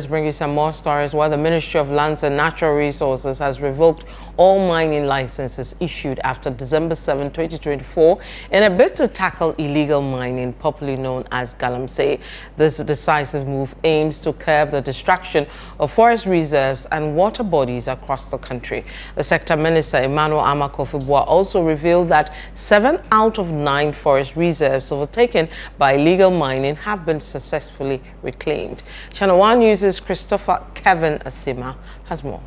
Let's bring you some more stories where the Ministry of Lands and Natural Resources has revoked all mining licenses issued after December 7, 2024 in a bid to tackle illegal mining, popularly known as Galamsey. This decisive move aims to curb the destruction of forest reserves and water bodies across the country. The Sector Minister, Emmanuel Amakofibua, also revealed that 7 out of 9 forest reserves overtaken by illegal mining have been successfully reclaimed. ChannelOne News' Christopher Kevin Asima has more.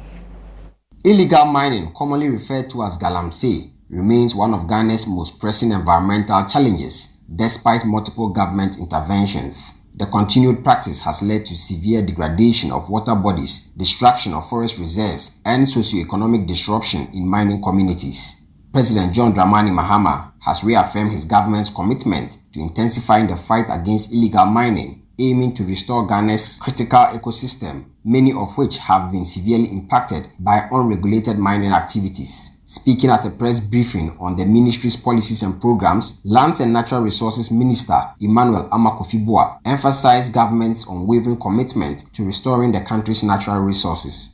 Illegal mining, commonly referred to as Galamsey, remains one of Ghana's most pressing environmental challenges, despite multiple government interventions. The continued practice has led to severe degradation of water bodies, destruction of forest reserves, and socio-economic disruption in mining communities. President John Dramani Mahama has reaffirmed his government's commitment to intensifying the fight against illegal mining, aiming to restore Ghana's critical ecosystem, many of which have been severely impacted by unregulated mining activities. Speaking at a press briefing on the ministry's policies and programs, Lands and Natural Resources Minister Emmanuel Amakofibua emphasized government's unwavering commitment to restoring the country's natural resources.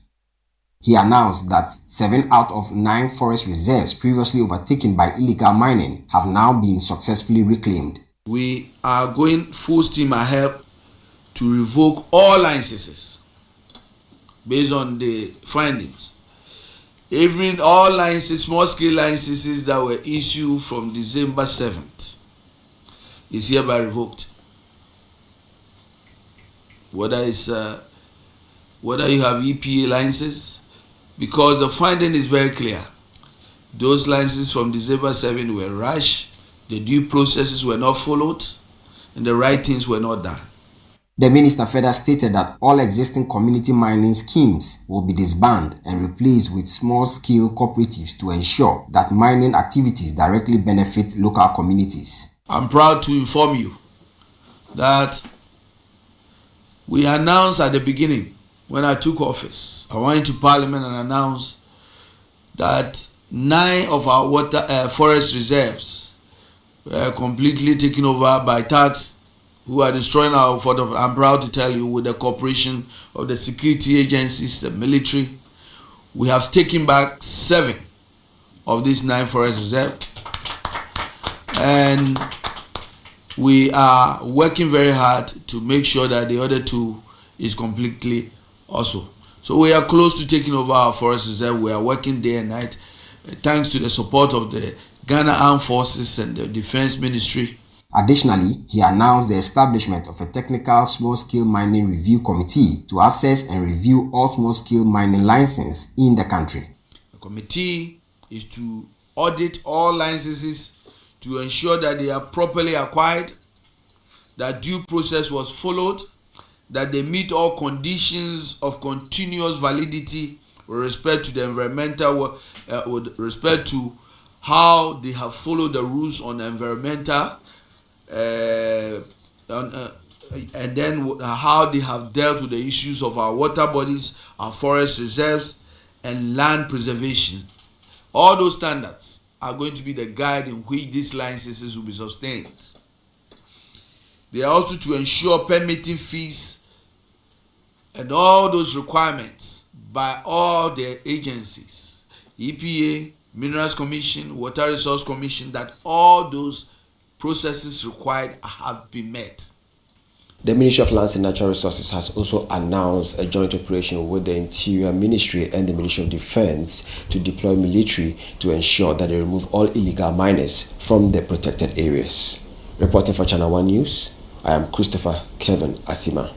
He announced that 7 out of 9 forest reserves previously overtaken by illegal mining have now been successfully reclaimed. We are going full steam ahead to revoke all licenses based on the findings. All licenses, small-scale licenses that were issued from December 7th is hereby revoked. Whether you have EPA licenses, because the finding is very clear. Those licenses from December 7th were rushed, the due processes were not followed, and the right things were not done. The minister further stated that all existing community mining schemes will be disbanded and replaced with small-scale cooperatives to ensure that mining activities directly benefit local communities. I'm proud to inform you that we announced at the beginning, when I took office, I went to Parliament and announced that 9 of our forest reserves were completely taken over by thugs who are destroying our forest. I'm proud to tell you, with the cooperation of the security agencies, the military, we have taken back 7 of these 9 forest reserves, and we are working very hard to make sure that the other 2 is completely also. So we are close to taking over our forest reserve. We are working day and night, thanks to the support of the Ghana Armed Forces and the Defense Ministry. Additionally, he announced the establishment of a technical small-scale mining review committee to assess and review all small-scale mining licenses in the country. The committee is to audit all licenses to ensure that they are properly acquired, that due process was followed, that they meet all conditions of continuous validity with respect to the environmental, with respect to how they have followed the rules on environmental, and then how they have dealt with the issues of our water bodies, our forest reserves, and land preservation. All those standards are going to be the guide in which these licenses will be sustained. They are also to ensure permitting fees and all those requirements by all the agencies, EPA, Minerals Commission, Water Resource Commission, that all those processes required have been met. The Ministry of Lands and Natural Resources has also announced a joint operation with the Interior Ministry and the Ministry of Defense to deploy military to ensure that they remove all illegal miners from the protected areas. Reporting for ChannelOne News, I am Christopher Kevin Asima.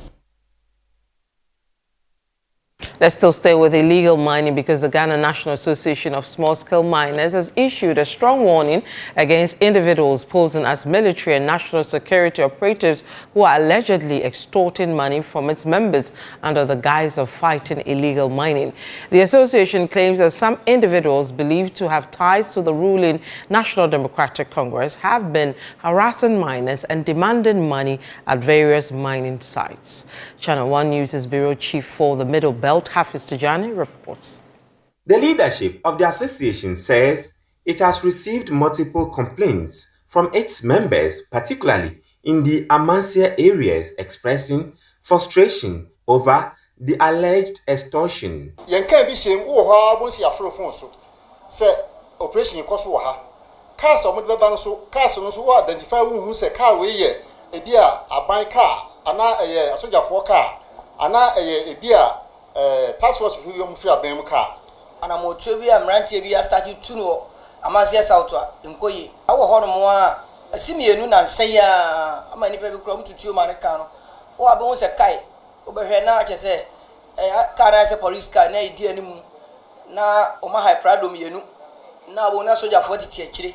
Let's still stay with illegal mining because the Ghana National Association of Small-Scale Miners has issued a strong warning against individuals posing as military and national security operatives who are allegedly extorting money from its members under the guise of fighting illegal mining. The association claims that some individuals believed to have ties to the ruling National Democratic Congress have been harassing miners and demanding money at various mining sites. ChannelOne News' Bureau Chief for the Middle Belt, Hafiz Tijani, reports. The leadership of the association says it has received multiple complaints from its members, particularly in the Amansia areas, expressing frustration over the alleged extortion. Yanka bi shem wo ha bon si afro phone so. Say operation ko so ha. Car so mo be ba no so car so no so wo identify wo hu say car we ye e bia aban car ana eye asojafo car ana eye e bia task force fi yo mu free aban mu car. Ana mo twe bi amrantie bi started to no amase south nkoyi awo ho no mo a asimienu na nsan ya ama nipa bi kura mututuo ma ne car no wo abe won se kai obehwe na ache se car na se police car na idi animu na o ma high prado mienu na wo na soldier 40 tie kire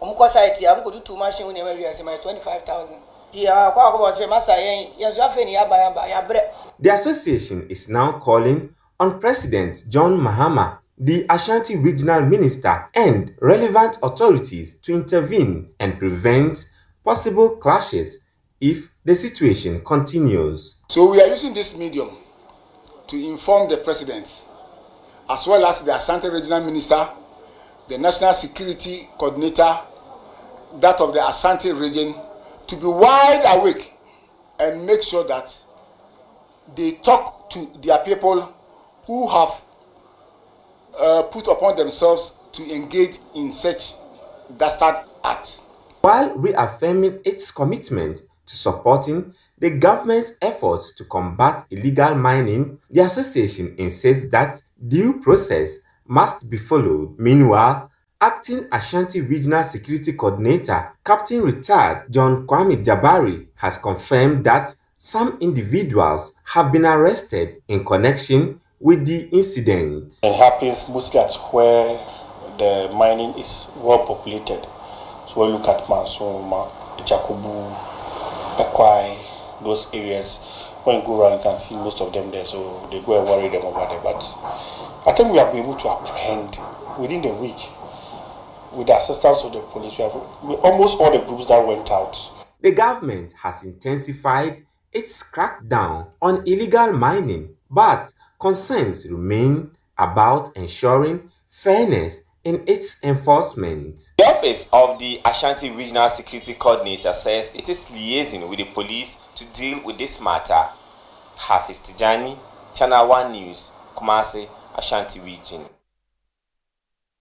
omko site am ko tutu machine woni ma wi ase my 25000 ti akwa ko bo se masa yen so afeni ya ba ya bre. The association is now calling on President John Mahama, the Ashanti Regional Minister, and relevant authorities to intervene and prevent possible clashes if the situation continues. So we are using this medium to inform the President, as well as the Ashanti Regional Minister, the National Security Coordinator, that of the Ashanti region, to be wide awake and make sure that they talk to their people who have put upon themselves to engage in such dastard acts. While reaffirming its commitment to supporting the government's efforts to combat illegal mining, the association insists that due process must be followed. Meanwhile, Acting Ashanti Regional Security Coordinator, Captain Retired John Kwame Jabari, has confirmed that some individuals have been arrested in connection with the incident. It happens mostly at where the mining is well populated. So we look at Mansoma, Jacobu, Pekwai, those areas. When you go around, you can see most of them there, so they go and worry them over there. But I think we have been able to apprehend within the week, with the assistance of the police. Almost all the groups that went out. The government has intensified its crackdown on illegal mining, but concerns remain about ensuring fairness in its enforcement. The office of the Ashanti Regional Security Coordinator says it is liaising with the police to deal with this matter. Hafiz Tijani, ChannelOne News, Kumasi, Ashanti Region.